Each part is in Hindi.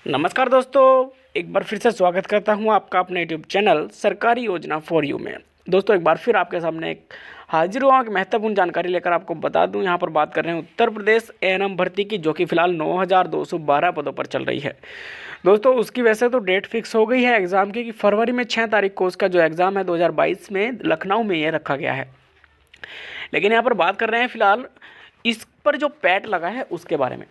नमस्कार दोस्तों, एक बार फिर से स्वागत करता हूं आपका अपने यूट्यूब चैनल सरकारी योजना फॉर यू में। दोस्तों एक बार फिर आपके सामने एक हाजिर हुआ कि महत्वपूर्ण जानकारी लेकर आपको बता दूं। यहां पर बात कर रहे हैं उत्तर प्रदेश एएनएम भर्ती की, जो कि फिलहाल 9212 पदों पर चल रही है। दोस्तों उसकी वैसे तो डेट फिक्स हो गई है एग्ज़ाम की कि फरवरी में 6 तारीख को उसका जो एग्ज़ाम है 2022 में लखनऊ में ये रखा गया है। लेकिन यहाँ पर बात कर रहे हैं फिलहाल इस पर जो पैट लगा है उसके बारे में।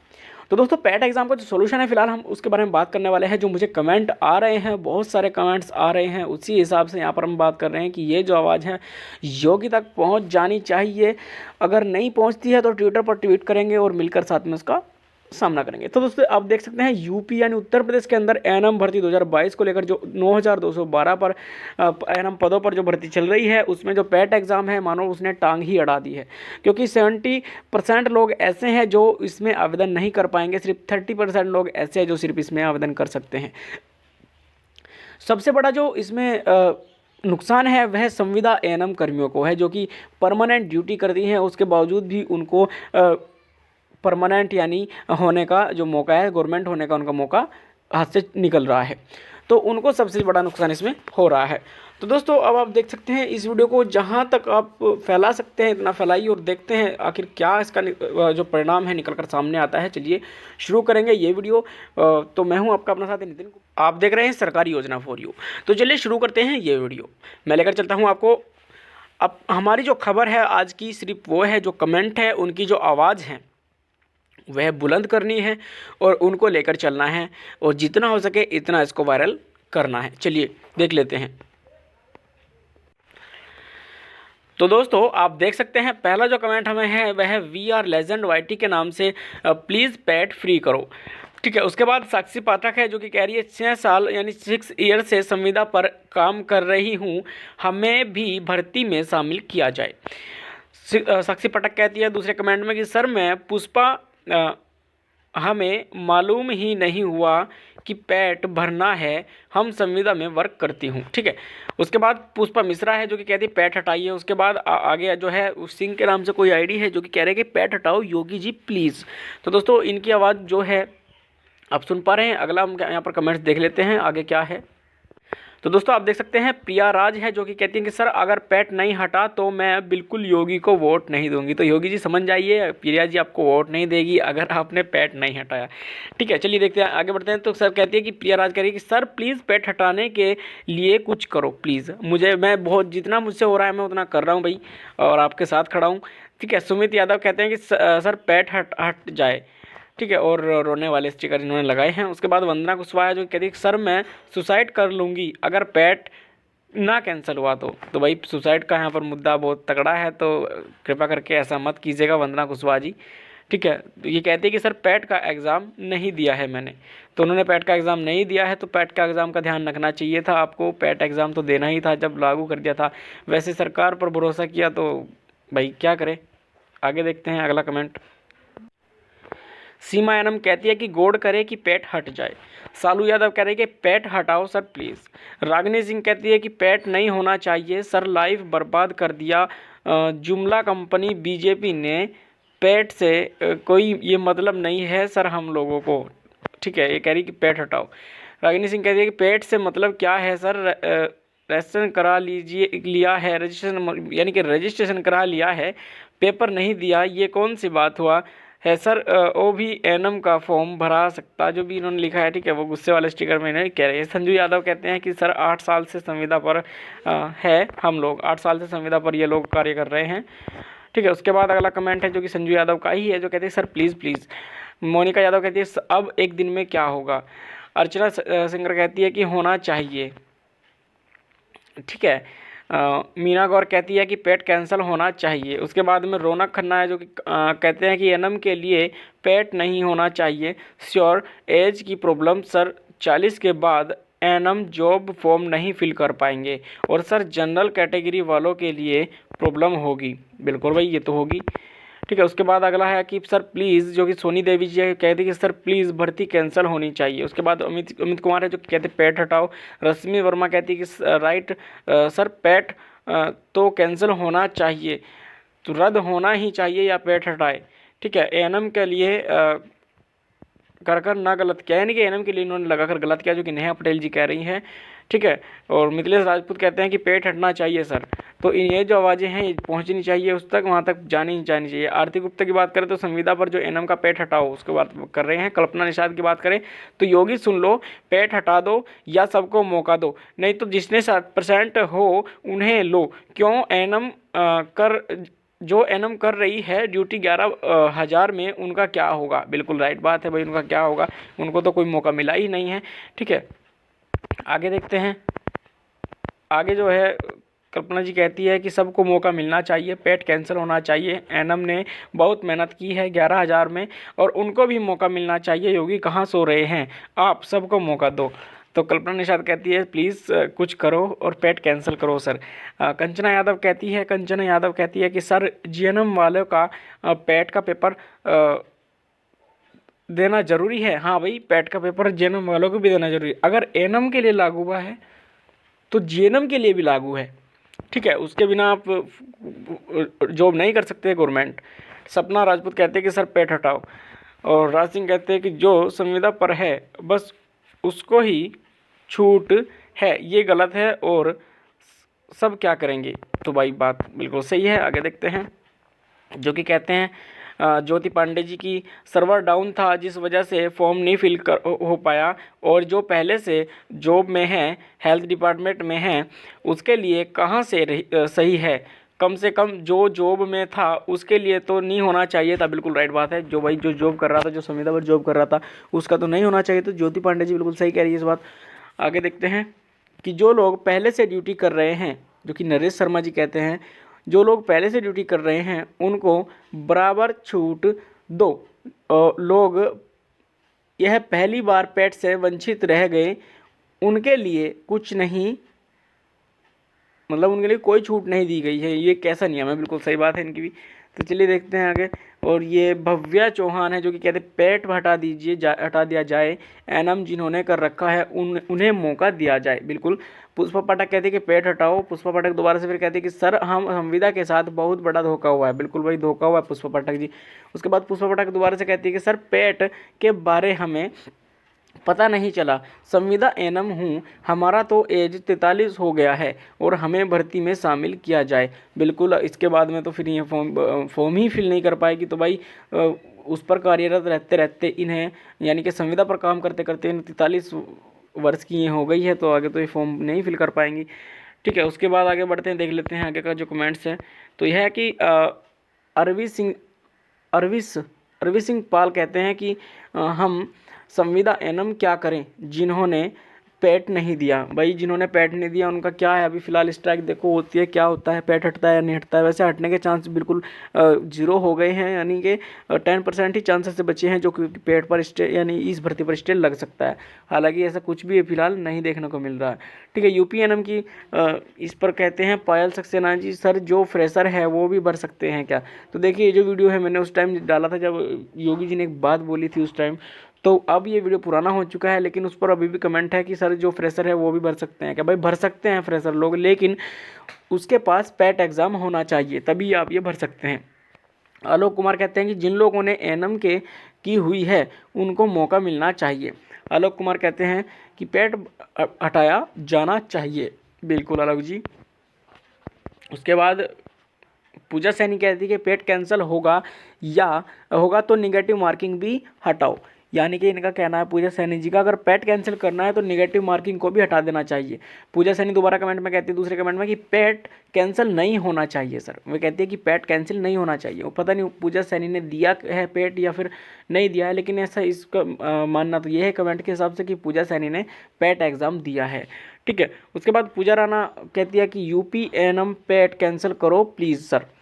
तो दोस्तों पैट एग्जाम का जो सोल्यूशन है फिलहाल हम उसके बारे में बात करने वाले हैं। जो मुझे कमेंट आ रहे हैं, बहुत सारे कमेंट्स आ रहे हैं, उसी हिसाब से यहाँ पर हम बात कर रहे हैं कि ये जो आवाज़ है योगी तक पहुँच जानी चाहिए। अगर नहीं पहुँचती है तो ट्विटर पर ट्वीट करेंगे और मिलकर साथ में उसका सामना करेंगे। तो दोस्तों आप देख सकते हैं यूपी यानी उत्तर प्रदेश के अंदर एएनएम भर्ती 2022 को लेकर जो 9212 पर एएनएम पदों पर जो भर्ती चल रही है उसमें जो पैट एग्ज़ाम है मानो उसने टांग ही अड़ा दी है। क्योंकि 70% लोग ऐसे हैं जो इसमें आवेदन नहीं कर पाएंगे, सिर्फ 30% लोग ऐसे हैं जो सिर्फ इसमें आवेदन कर सकते हैं। सबसे बड़ा जो इसमें नुकसान है वह संविदा एएनएम कर्मियों को है, जो कि परमानेंट ड्यूटी करती हैं, उसके बावजूद भी उनको परमानेंट यानी होने का जो मौका है, गवर्नमेंट होने का उनका मौका हाथ से निकल रहा है। तो उनको सबसे बड़ा नुकसान इसमें हो रहा है। तो दोस्तों अब आप देख सकते हैं इस वीडियो को जहां तक आप फैला सकते हैं इतना फैलाइए और देखते हैं आखिर क्या इसका जो परिणाम है निकल कर सामने आता है। चलिए शुरू करेंगे ये वीडियो। तो मैं हूं आपका अपना साथी नितिन, आप देख रहे हैं सरकारी योजना फॉर यू। तो चलिए शुरू करते हैं ये वीडियो। मैं लेकर चलता हूँ आपको। अब हमारी जो खबर है आज की सिर्फ वो है, जो कमेंट है उनकी जो आवाज़ है वह बुलंद करनी है और उनको लेकर चलना है और जितना हो सके इतना इसको वायरल करना है। चलिए देख लेते हैं। तो दोस्तों आप देख सकते हैं पहला जो कमेंट हमें है वह वी आर लेजेंड वाईटी के नाम से प्लीज़ पैट फ्री करो। ठीक है, उसके बाद साक्षी पाठक है जो कि कह रही है 6 साल यानी 6 ईयर से संविदा पर काम कर रही हूँ, हमें भी भर्ती में शामिल किया जाए। साक्षी पाठक कहती है दूसरे कमेंट में कि सर मैं पुष्पा हमें मालूम ही नहीं हुआ कि पैट भरना है, हम संविदा में वर्क करती हूँ। ठीक है, उसके बाद पुष्पा मिश्रा है जो कि कहती है पैट हटाइए। उसके बाद आगे जो है सिंह के नाम से कोई आईडी है जो कि कह रहे हैं कि पैट हटाओ योगी जी प्लीज़। तो दोस्तों इनकी आवाज़ जो है आप सुन पा रहे हैं। अगला हम यहाँ पर कमेंट्स देख लेते हैं आगे क्या है। तो दोस्तों आप देख सकते हैं प्रिया राज है जो कि कहती हैं कि सर अगर पैट नहीं हटा तो मैं बिल्कुल योगी को वोट नहीं दूंगी। तो योगी जी समझ जाइए, प्रिया जी आपको वोट नहीं देगी अगर आपने पैट नहीं हटाया। ठीक है, चलिए देखते हैं आगे बढ़ते हैं। तो सर कहती है कि प्रिया राज कह रही है कि सर प्लीज़ पैट हटाने के लिए कुछ करो प्लीज़। मैं बहुत जितना मुझसे हो रहा है मैं उतना कर रहा हूँ भाई, और आपके साथ खड़ा हूँ। ठीक है, सुमित यादव कहते हैं कि सर पैट हट जाए। ठीक है, और रोने वाले स्टिकर इन्होंने लगाए हैं। उसके बाद वंदना कुशवाहा जो कहती है सर मैं सुसाइड कर लूँगी अगर पैट ना कैंसिल हुआ तो भाई सुसाइड का यहाँ पर मुद्दा बहुत तगड़ा है, तो कृपया करके ऐसा मत कीजिएगा वंदना कुशवाहा जी। ठीक है, तो ये कहती है कि सर पैट का एग्ज़ाम नहीं दिया है मैंने। तो उन्होंने पैट का एग्ज़ाम नहीं दिया है तो पैट का एग्ज़ाम का ध्यान रखना चाहिए था आपको। पैट एग्ज़ाम तो देना ही था जब लागू कर दिया था। वैसे सरकार पर भरोसा किया तो भाई क्या करें। आगे देखते हैं अगला कमेंट। सीमा एनम कहती है कि गौड़ करे कि पेट हट जाए। सालू यादव कह रहे हैं कि पेट हटाओ सर प्लीज़। रागिनी सिंह कहती है कि पेट नहीं होना चाहिए सर, लाइफ बर्बाद कर दिया जुमला कंपनी बीजेपी ने, पेट से कोई ये मतलब नहीं है सर हम लोगों को। ठीक है, ये कह रही कि पेट हटाओ। रागिनी सिंह कहती है कि पेट से मतलब क्या है सर, रजिस्ट्रेशन करा लीजिए, लिया है रजिस्ट्रेशन यानी कि रजिस्ट्रेशन करा लिया है, पेपर नहीं दिया, ये कौन सी बात हुआ है सर। वो भी एनम का फॉर्म भरा सकता, जो भी इन्होंने लिखा है। ठीक है, वो गुस्से वाले स्टिकर में इन्हें कह रहे हैं। संजू यादव कहते हैं कि सर 8 साल से संविदा पर है, हम लोग 8 साल से संविदा पर ये लोग कार्य कर रहे हैं। ठीक है, उसके बाद अगला कमेंट है जो कि संजू यादव का ही है जो कहते हैं sir please please. Monika Yadav कहती है अब एक दिन में क्या होगा। अर्चना सिंगर कहती है कि होना चाहिए। ठीक है, मीना गौर कहती है कि पेट कैंसिल होना चाहिए। उसके बाद में रौनक खन्ना है जो कि कहते हैं कि एनम के लिए पेट नहीं होना चाहिए श्योर, एज की प्रॉब्लम सर, 40 के बाद एनम जॉब फॉर्म नहीं फिल कर पाएंगे और सर जनरल कैटेगरी वालों के लिए प्रॉब्लम होगी। बिल्कुल भाई ये तो होगी। ठीक है, उसके बाद अगला है कि सर प्लीज़, जो कि सोनी देवी जी कहती है कि सर प्लीज़ भर्ती कैंसिल होनी चाहिए। उसके बाद अमित कुमार है जो कहते हैं पेट हटाओ। रश्मि वर्मा कहती है कि राइट सर पेट तो कैंसिल होना चाहिए, तो रद्द होना ही चाहिए या पेट हटाए। ठीक है, एएनएम के लिए कर कर ना गलत किया, यानी कि एनएम के लिए इन्होंने लगाकर गलत किया, जो कि नेहा पटेल जी कह रही हैं। ठीक है। और मिथिलेश राजपूत कहते हैं कि पेट हटना चाहिए सर। तो ये जो आवाज़ें हैं ये पहुंचनी चाहिए उस तक, वहां तक जानी चाहिए। आरती गुप्ता की बात करें तो संविदा पर जो एनएम का पेट हटाओ उसके बात कर रहे हैं। कल्पना निषाद की बात करें तो योगी सुन लो, पेट हटा दो या सबको मौका दो, नहीं तो जिसने 60% हो उन्हें लो। क्यों एनएम कर जो एनएम कर रही है ड्यूटी 11,000 में, उनका क्या होगा। बिल्कुल राइट बात है भाई, उनका क्या होगा, उनको तो कोई मौका मिला ही नहीं है। ठीक है, आगे देखते हैं। आगे जो है कल्पना जी कहती है कि सबको मौका मिलना चाहिए, पेट कैंसिल होना चाहिए। एनएम ने बहुत मेहनत की है 11,000 में और उनको भी मौका मिलना चाहिए। योगी कहाँ सो रहे हैं, आप सबको मौका दो। तो कल्पना निषाद कहती है प्लीज़ कुछ करो और पेट कैंसिल करो सर। कंचना यादव कहती है कि सर जीएनएम वालों का पेट का पेपर देना ज़रूरी है। हाँ भाई, पेट का पेपर जीएनएम वालों को भी देना जरूरी है। अगर एनएम के लिए लागू हुआ है तो जीएनएम के लिए भी लागू है। ठीक है, उसके बिना आप जॉब नहीं कर सकते गवर्नमेंट। सपना राजपूत कहते हैं कि सर पेट हटाओ। और राज सिंह कहते हैं कि जो संविदा पर है बस उसको ही छूट है, ये गलत है और सब क्या करेंगे। तो भाई बात बिल्कुल सही है। आगे देखते हैं, जो कि कहते हैं ज्योति पांडे जी की सर्वर डाउन था जिस वजह से फॉर्म नहीं फिल कर हो पाया, और जो पहले से जॉब में है, हेल्थ डिपार्टमेंट में है, उसके लिए कहाँ से सही है। कम से कम जो जॉब में था उसके लिए तो नहीं होना चाहिए था। बिल्कुल राइट बात है, जो भाई जो जॉब कर रहा था, जो संविदा पर जॉब कर रहा था, उसका तो नहीं होना चाहिए। तो ज्योति पांडे जी बिल्कुल सही कह रही है इस बात। आगे देखते हैं कि जो लोग पहले से ड्यूटी कर रहे हैं, जो कि नरेश शर्मा जी कहते हैं, जो लोग पहले से ड्यूटी कर रहे हैं उनको बराबर छूट दो। लोग यह पहली बार पेट से वंचित रह गए, उनके लिए कुछ नहीं, मतलब उनके लिए कोई छूट नहीं दी गई है। ये कैसा नियम है, बिल्कुल सही बात है इनकी भी। तो चलिए देखते हैं आगे। और ये भव्या चौहान है जो कि कहते हैं पेट हटा दीजिए, हटा दिया जाए, एनएम जिन्होंने कर रखा है उन्हें मौका दिया जाए। बिल्कुल। पुष्पा पाठक कहती है कि पेट हटाओ। पुष्पा पाठक दोबारा से फिर कहती है कि सर हम संविदा के साथ बहुत बड़ा धोखा हुआ है। बिल्कुल भाई, धोखा हुआ है पुष्पा पाठक जी। उसके बाद पुष्पा पाठक दोबारा से कहती है कि सर पेट के बारे हमें पता नहीं चला, संविदा एनएम हूँ, हमारा तो एज 43 हो गया है और हमें भर्ती में शामिल किया जाए। बिल्कुल, इसके बाद में तो फिर ये फॉर्म ही फिल नहीं कर पाएगी। तो भाई उस पर कार्यरत रहते रहते इन्हें, यानी कि संविदा पर काम करते करते इन्हें 43 वर्ष की ये हो गई है, तो आगे तो ये फॉर्म नहीं फिल कर पाएंगी। ठीक है, उसके बाद आगे बढ़ते हैं, देख लेते हैं आगे का जो कमेंट्स है। तो यह है कि अरवी सिंह पाल कहते हैं कि हम संविदा एनएम क्या करें जिन्होंने पेट नहीं दिया। भाई जिन्होंने पेट नहीं दिया उनका क्या है, अभी फिलहाल स्ट्राइक देखो होती है, क्या होता है, पेट हटता है या नहीं हटता है। वैसे हटने के चांस बिल्कुल 0 हो गए हैं, यानी कि 10% ही चांसेस से बचे हैं जो कि पेट पर स्टे, यानी इस भर्ती पर स्टे लग सकता है। हालांकि ऐसा कुछ भी फिलहाल नहीं देखने को मिल रहा है। ठीक है, यूपी एनएम की इस पर कहते हैं पायल सक्सेना जी, सर जो फ्रेशर है वो भी भर सकते हैं क्या। तो देखिए, ये जो वीडियो है मैंने उस टाइम डाला था जब योगी जी ने एक बात बोली थी उस टाइम, तो अब ये वीडियो पुराना हो चुका है, लेकिन उस पर अभी भी कमेंट है कि सर जो फ्रेशर है वो भी भर सकते हैं क्या। भाई भर सकते हैं फ्रेशर लोग, लेकिन उसके पास पेट एग्ज़ाम होना चाहिए, तभी आप ये भर सकते हैं। आलोक कुमार कहते हैं कि जिन लोगों ने एनएम के की हुई है उनको मौका मिलना चाहिए। आलोक कुमार कहते हैं कि पेट हटाया जाना चाहिए। बिल्कुल आलोक जी। उसके बाद पूजा सैनी कहती है कि पेट कैंसिल होगा तो निगेटिव मार्किंग भी हटाओ। यानी कि इनका कहना है पूजा सैनी जी का, अगर पेट कैंसिल करना है तो निगेटिव मार्किंग को भी हटा देना चाहिए। पूजा सैनी दोबारा कमेंट में कहती है, दूसरे कमेंट में, कि पेट कैंसिल नहीं होना चाहिए सर। वो कहती है कि पेट कैंसिल नहीं होना चाहिए। वो पता नहीं पूजा सैनी ने दिया है पेट या फिर नहीं दिया है, लेकिन ऐसा इसका मानना तो ये है कमेंट के हिसाब से कि पूजा सैनी ने पेट एग्ज़ाम दिया है। ठीक है, उसके बाद पूजा राणा कहती है कि यूपी एनएम पेट कैंसिल करो please sir.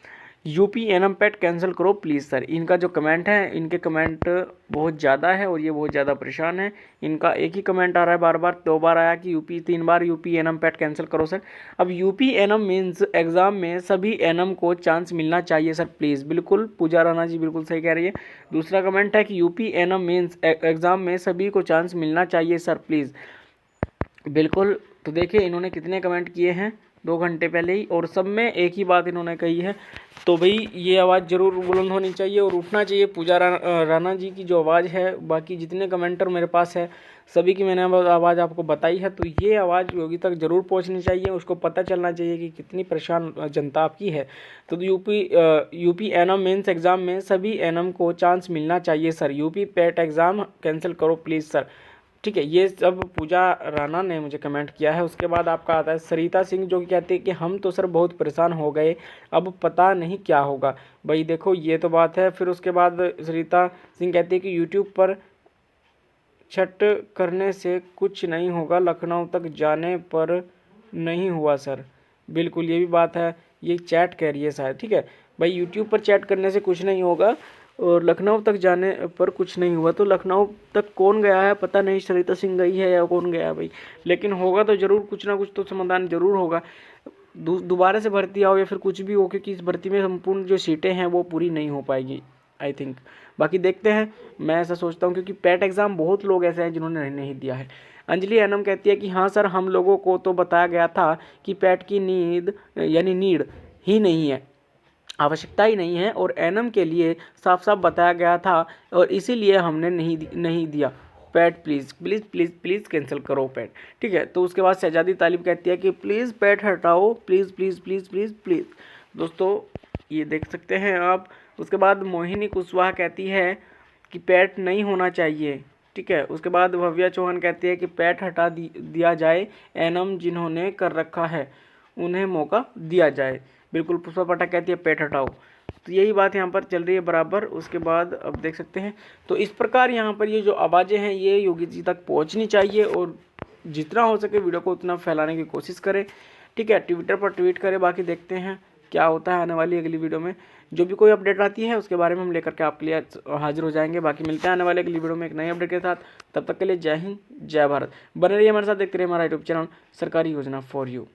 UP NM PET cancel करो प्लीज़ सर। इनका जो कमेंट है, इनके कमेंट बहुत ज़्यादा है और ये बहुत ज़्यादा परेशान है। इनका एक ही कमेंट आ रहा है, बार बार 2 बार आया कि यूपी 3 बार यूपी एनएम पेट कैंसिल करो सर। अब यूपी एनएम मीन्स एग्ज़ाम में सभी एनएम को चांस मिलना चाहिए सर प्लीज़। बिल्कुल पूजा राणा जी बिल्कुल सही कह रही है। दूसरा कमेंट है कि यूपी एनएम मीन्स एग्ज़ाम में सभी को चांस मिलना चाहिए सर प्लीज़। बिल्कुल। तो देखिए इन्होंने कितने कमेंट किए हैं, 2 घंटे पहले ही, और सब में एक ही बात इन्होंने कही है। तो भाई ये आवाज़ ज़रूर बुलंद होनी चाहिए और उठना चाहिए पूजा राणा जी की जो आवाज़ है। बाकी जितने कमेंटर मेरे पास है सभी की मैंने आवाज़ आपको बताई है, तो ये आवाज़ योगी तक ज़रूर पहुंचनी चाहिए, उसको पता चलना चाहिए कि कितनी परेशान जनता आपकी है। तो यूपी एनम मेंस एग्ज़ाम में सभी एनम को चांस मिलना चाहिए सर। यूपी पेट एग्ज़ाम कैंसिल करो प्लीज़ सर। ठीक है, ये सब पूजा राणा ने मुझे कमेंट किया है। उसके बाद आपका आता है सरिता सिंह, जो कि कहते हैं कि हम तो सर बहुत परेशान हो गए, अब पता नहीं क्या होगा। भाई देखो ये तो बात है। फिर उसके बाद सरिता सिंह कहती है कि यूट्यूब पर छठ करने से कुछ नहीं होगा, लखनऊ तक जाने पर नहीं हुआ सर। बिल्कुल ये भी बात है, ये चैट कह रही है शायद। ठीक है भाई, यूट्यूब पर चैट करने से कुछ नहीं होगा और लखनऊ तक जाने पर कुछ नहीं हुआ। तो लखनऊ तक कौन गया है पता नहीं, सरिता सिंह गई है या कौन गया है भाई, लेकिन होगा तो ज़रूर, कुछ ना कुछ तो समाधान ज़रूर होगा। दोबारा से भर्ती आओ या फिर कुछ भी हो, क्योंकि इस भर्ती में संपूर्ण जो सीटें हैं वो पूरी नहीं हो पाएगी आई थिंक। बाकी देखते हैं, मैं ऐसा सोचता हूँ, क्योंकि पैट एग्ज़ाम बहुत लोग ऐसे हैं जिन्होंने नहीं दिया है। अंजलि एनम कहती है कि हाँ सर, हम लोगों को तो बताया गया था कि पैट की नीड ही नहीं है, आवश्यकता ही नहीं है, और एनम के लिए साफ साफ बताया गया था और इसीलिए हमने नहीं दिया। PAT please please please please cancel करो पैट। ठीक है, तो उसके बाद शहजादी तालिब कहती है कि प्लीज़ पैट हटाओ, please please please please please. दोस्तों ये देख सकते हैं आप। उसके बाद मोहिनी कुशवाहा कहती है कि पैट नहीं होना चाहिए। ठीक है, उसके बाद भव्या चौहान कहती है कि पैट हटा दिया जाए, एनम जिन्होंने कर रखा है उन्हें मौका दिया जाए। बिल्कुल पुष्पा पाठक कहती है पैट हटाओ। तो यही बात यहाँ पर चल रही है बराबर। उसके बाद अब देख सकते हैं, तो इस प्रकार यहाँ पर ये जो आवाज़ें हैं ये योगी जी तक पहुँचनी चाहिए और जितना हो सके वीडियो को उतना फैलाने की कोशिश करें। ठीक है, ट्विटर पर ट्वीट करें। बाकी देखते हैं क्या होता है आने वाली अगली वीडियो में। जो भी कोई अपडेट आती है उसके बारे में हम लेकर के आपके लिए हाजिर हो जाएंगे। बाकी मिलते हैं आने वाले अगली वीडियो में एक नई अपडेट के साथ। तब तक के लिए जय हिंद जय भारत। बने रहिए हमारे साथ, देखते रहिए हमारा यूट्यूब चैनल सरकारी योजना फॉर यू।